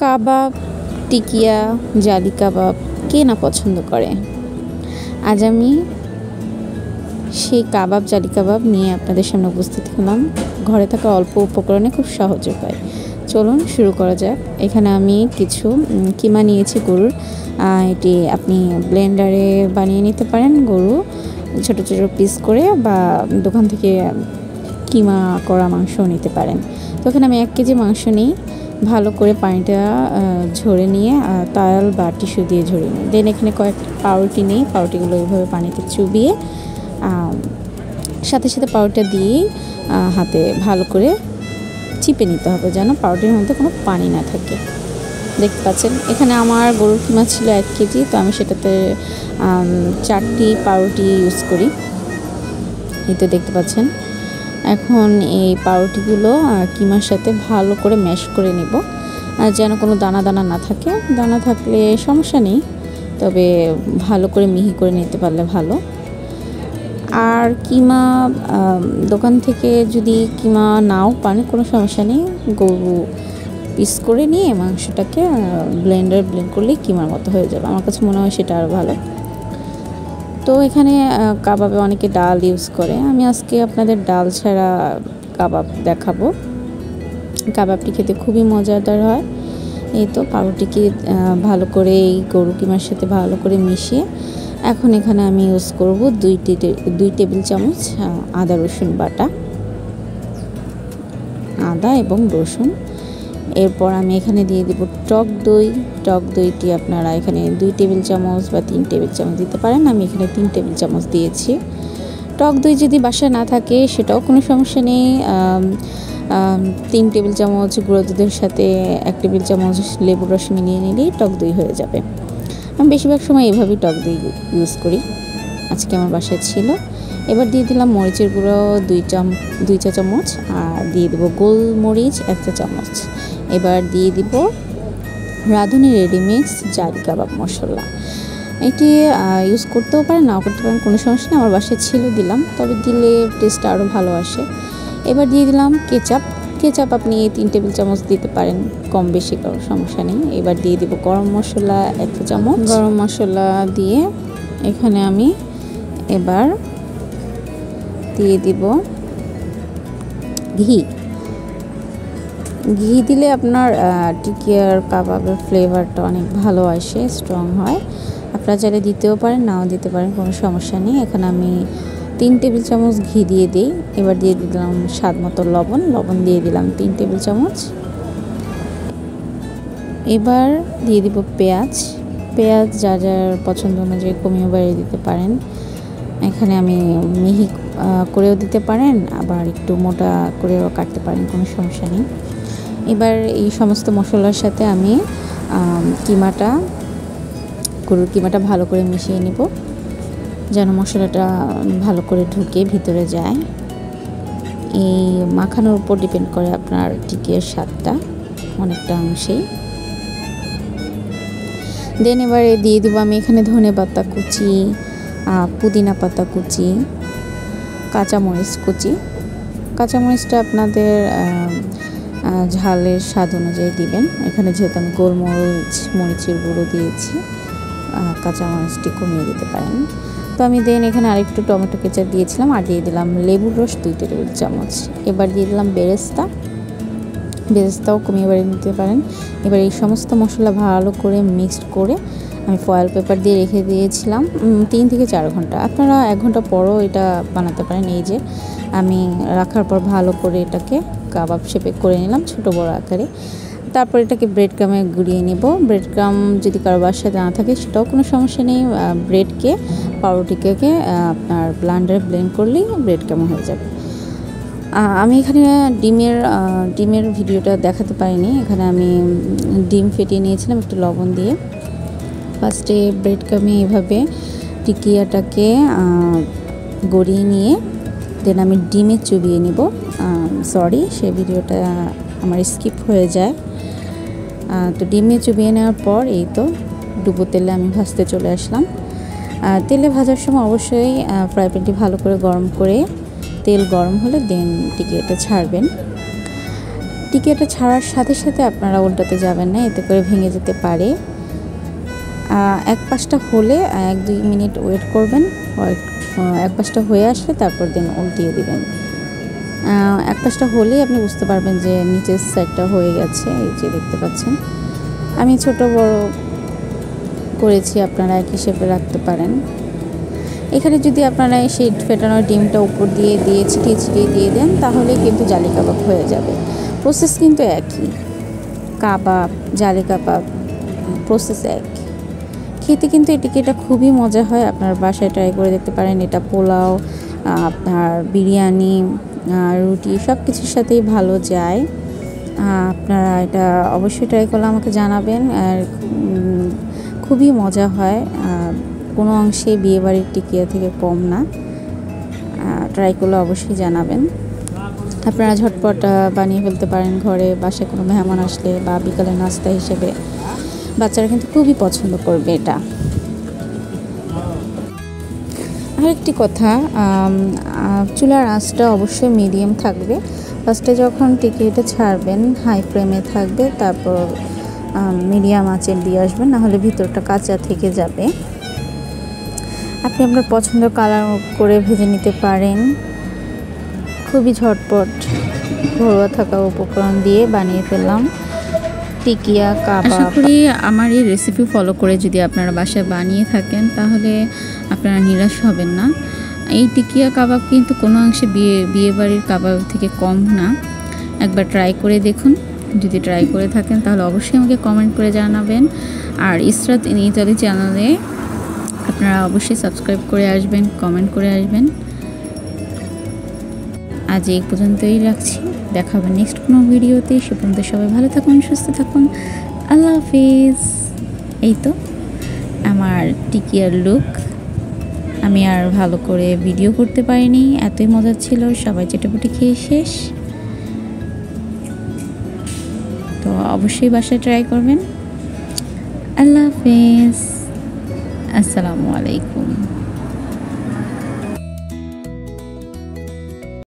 কাবাব, টিকিয়া, জালি কাবাব কে না পছন্দ করে। আজ আমি সেই কাবাব, জালি কাবাব নিয়ে আপনাদের সামনে উপস্থিত হলাম। ঘরে থাকা অল্প উপকরণে খুব সহজ উপায়। চলুন শুরু করা যাক। এখানে আমি কিছু কিমা নিয়েছি গরুর। এটি আপনি ব্লেন্ডারে বানিয়ে নিতে পারেন গরু ছোট ছোট পিস করে, বা দোকান থেকে কিমা করা মাংসও নিতে পারেন। তো এখানে আমি 1 কেজি মাংস নিই। ভালো করে পানিটা ঝরে নিয়ে তাওয়াল বা টিস্যু দিয়ে ঝরিয়ে নিই। দেন এখানে কয়েকটা পাউরুটি নিই। পাউরুটিগুলো এইভাবে পানিতে চুবিয়ে সাথে সাথে পাউরুটিটা দিয়ে হাতে ভালো করে চিপে নিতে হবে, যেন পাউরুটির মধ্যে কোনো পানি না থাকে। দেখতে পাচ্ছেন এখানে আমার গরুর কিমা ছিল 1 কেজি, তো আমি সেটাতে 4টি পাউরুটি ইউজ করি। এই তো দেখতে পাচ্ছেন। এখন এই পাউরুটিগুলো কিমার সাথে ভালো করে ম্যাশ করে নেব, যেন কোনো দানা দানা না থাকে। দানা থাকলে সমস্যা নেই, তবে ভালো করে মিহি করে নিতে পারলে ভালো। আর কিমা দোকান থেকে যদি কিমা নাও পান, কোনো সমস্যা নেই। গরু পিস করে নিয়ে মাংসটাকে ব্লেন্ড করলেই কিমার মতো হয়ে যাবে। আমার কাছে মনে হয় সেটা আরও ভালো। তো এখানে কাবাবে অনেকে ডাল ইউজ করে, আমি আজকে আপনাদের ডাল ছাড়া কাবাব দেখাবো। কাবাবটি খেতে খুবই মজাদার হয়। এই তো পাউরুটিকে ভালো করে এই গরু কিমার সাথে ভালো করে মিশিয়ে এখন এখানে আমি ইউজ করব 2 টেবিল চামচ আদা রসুন বাটা, আদা এবং রসুন। এরপর আমি এখানে দিয়ে দেব টক দই। টক দইটি আপনারা এখানে 2 টেবিল চামচ বা 3 টেবিল চামচ দিতে পারেন। আমি এখানে 3 টেবিল চামচ দিয়েছি। টক দই যদি বাসায় না থাকে সেটাও কোনো সমস্যা নেই। 3 টেবিল চামচ গুঁড়ো দুধের সাথে 1 টেবিল চামচ লেবুর রস মিলিয়ে নিলেই টক দই হয়ে যাবে। আমি বেশিরভাগ সময় এভাবেই টক দই ইউজ করি, আজকে আমার বাসায় ছিল। এবার দিয়ে দিলাম মরিচের গুঁড়ো 2 চা চামচ, আর দিয়ে দেবো গোলমরিচ 1 চা চামচ। এবার দিয়ে দিব রাঁধুনি রেডিমিক্স জালি কাবাব মশলা। এটি ইউজ করতেও পারেন, নাও করতে পারেন, কোনো সমস্যা নেই। আমার বাসায় ছিল, দিলাম, তবে দিলে টেস্টটা আরও ভালো আসে। এবার দিয়ে দিলাম কেচাপ। কেচাপ আপনি 3 টেবিল চামচ দিতে পারেন, কম বেশি কোনো সমস্যা নেই। এবার দিয়ে দিব গরম মশলা 1 চা চামচ। গরম মশলা দিয়ে এখানে আমি এবার দিয়ে দিব ঘি। ঘি দিলে আপনার টিকিয়ার কাবাবের ফ্লেভারটা অনেক ভালো আসে, স্ট্রং হয়। আপনারা চাইলে দিতেও পারেন, নাও দিতে পারেন, কোনো সমস্যা নেই। এখানে আমি 3 টেবিল চামচ ঘি দিয়ে দিই। এবার দিয়ে দিলাম স্বাদ মতো লবণ। লবণ দিয়ে দিলাম 3 টেবিল চামচ। এবার দিয়ে দিব পেঁয়াজ। পেঁয়াজ যার যার পছন্দ অনুযায়ী কমিয়ে বাড়িয়ে দিতে পারেন। এখানে আমি মিহি করেও দিতে পারেন, আবার একটু মোটা করেও কাটতে পারেন, কোনো সমস্যা নেই। এবার এই সমস্ত মশলার সাথে আমি গরুর কিমাটা ভালো করে মিশিয়ে নিব, যেন মশলাটা ভালো করে ঢুকে ভিতরে যায়। এই মাখানোর উপর ডিপেন্ড করে আপনার টিকিয়ার স্বাদটা অনেকটা অংশেই। দেন এবারে দিয়ে দিব আমি এখানে ধনেপাতা কুচি, পুদিনা পাতা কুচি, কাঁচামরিচ কুচি। কাঁচামরিচটা আপনাদের ঝালের স্বাদ অনুযায়ী দিবেন। এখানে যেহেতু আমি মরিচের গুঁড়ো দিয়েছি, কাঁচামরিচটি কমিয়ে দিতে পারেন। তো আমি দেন এখানে আরেকটু টমেটো কেচাপ দিয়েছিলাম, আর দিয়ে দিলাম লেবুর রস 2 টেবিল চামচ। এবার দিয়ে দিলাম বেরেস্তাও কমিয়ে বাড়িয়ে নিতে পারেন। এবার এই সমস্ত মশলা ভালো করে মিক্সড করে আমি ফয়েল পেপার দিয়ে রেখে দিয়েছিলাম 3 থেকে 4 ঘন্টা। আপনারা 1 ঘন্টা পরও এটা বানাতে পারেন। এই যে আমি রাখার পর ভালো করে এটাকে কাবাব শেপে করে নিলাম, ছোট বড় আকারে। তারপর এটাকে ব্রেড ক্রামে গুলিয়ে নেব। ব্রেড ক্রাম যদি কারো বাসায় না থাকে সেটাও কোনো সমস্যা নেই। ব্রেডকে পাউরুটিকে আপনার ব্লেন্ডারে ব্লেন্ড করলেই ব্রেড ক্রাম হয়ে যাবে। আমি এখানে ডিমের ভিডিওটা দেখাতে পারিনি। এখানে আমি ডিম ফেটিয়ে নিয়েছিলাম একটু লবণ দিয়ে। ফার্স্টে ব্রেড ক্রামে এভাবে টিকিয়াটাকে গড়িয়ে নিয়ে দেন আমি ডিমে চুবিয়ে নিব। সরি, সেই ভিডিওটা আমার স্কিপ হয়ে যায়। তো ডিমে চুবিয়ে নেওয়ার পর এই তো ডুবো তেলে আমি ভাজতে চলে আসলাম। তেলে ভাজার সময় অবশ্যই ফ্রাই প্যানটি ভালো করে গরম করে তেল গরম হলে দেন টিকিয়াটা ছাড়বেন। টিকিয়াটা ছাড়ার সাথে সাথে আপনারা উল্টাতে যাবেন না, এতে করে ভেঙে যেতে পারে। এক পাশটা হলে 1-2 মিনিট ওয়েট করবেন, এক পাশটা হয়ে আসলে তারপর দিন উল্টিয়ে দিবেন। এক পাশটা হলেই আপনি বুঝতে পারবেন যে নিচের সাইডটা হয়ে গেছে। এই যে দেখতে পাচ্ছেন, আমি ছোট বড় করেছি, আপনারা একই শেপে রাখতে পারেন। এখানে যদি আপনারা সেই ফেটানো ডিমটা উপর দিয়ে ছিটিয়ে দিয়ে দেন, তাহলে কিন্তু জালি কাবাব হয়ে যাবে। প্রসেস কিন্তু একই, কাবাব জালি কাবাব প্রসেস এক। খেতে কিন্তু এটা খুবই মজা হয়, আপনার বাসায় ট্রাই করে দেখতে পারেন। এটা পোলাও, আপনার বিরিয়ানি, রুটি সব কিছুর সাথেই ভালো যায়। আপনারা এটা অবশ্যই ট্রাই করলে আমাকে জানাবেন। আর খুবই মজা হয়, কোনো অংশে বিয়েবাড়ির টিকিয়া থেকে কম না। ট্রাই করলে অবশ্যই জানাবেন। আপনারা ঝটপট বানিয়ে ফেলতে পারেন ঘরে, বাসায় কোনো মেহমান আসলে বা বিকালে নাস্তা হিসেবে। বাচ্চারা কিন্তু খুবই পছন্দ করবে এটা। আরেকটি কথা, চুলার আঁচটা অবশ্যই মিডিয়াম থাকবে। ফার্স্টে যখন টিকিয়াটা ছাড়বেন হাই ফ্লেমে থাকবে, তারপর মিডিয়াম আঁচে দিয়ে আসবেন, নাহলে ভিতরটা কাঁচা থেকে যাবে। আপনি আপনার পছন্দের কালার করে ভেজে নিতে পারেন। খুবই ঝটপট ঘরোয়া থাকা উপকরণ দিয়ে বানিয়ে ফেললাম টিকিয়া কাবাব। আশা করি আমার এই রেসিপি ফলো করে যদি আপনারা বাসায় বানিয়ে থাকেন, তাহলে আপনারা নিরাশ হবেন না। এই টিকিয়া কাবাব কিন্তু কোনো অংশে বিয়েবাড়ির কাবাব থেকে কম না। একবার ট্রাই করে দেখুন। যদি ট্রাই করে থাকেন তাহলে অবশ্যই আমাকে কমেন্ট করে জানাবেন। আর ইসরাত ইন ইতালি চ্যানেলে আপনারা অবশ্যই সাবস্ক্রাইব করে আসবেন, কমেন্ট করে আসবেন। আজ এই পর্যন্তই রাখছি, দেখা হবে নেক্সট কোনো ভিডিওতে। সে পর্যন্ত সবাই ভালো থাকুন, সুস্থ থাকুন। আল্লাহ হাফিজ। এই তো আমার টিকিয়ার লুক। আমি আর ভালো করে ভিডিও করতে পারিনি, এতই মজা ছিল। সবাই চেটেপুটে খেয়ে শেষ। তো অবশ্যই বাসায় ট্রাই করবেন। আল্লাহ হাফিজ, আসসালামু আলাইকুম।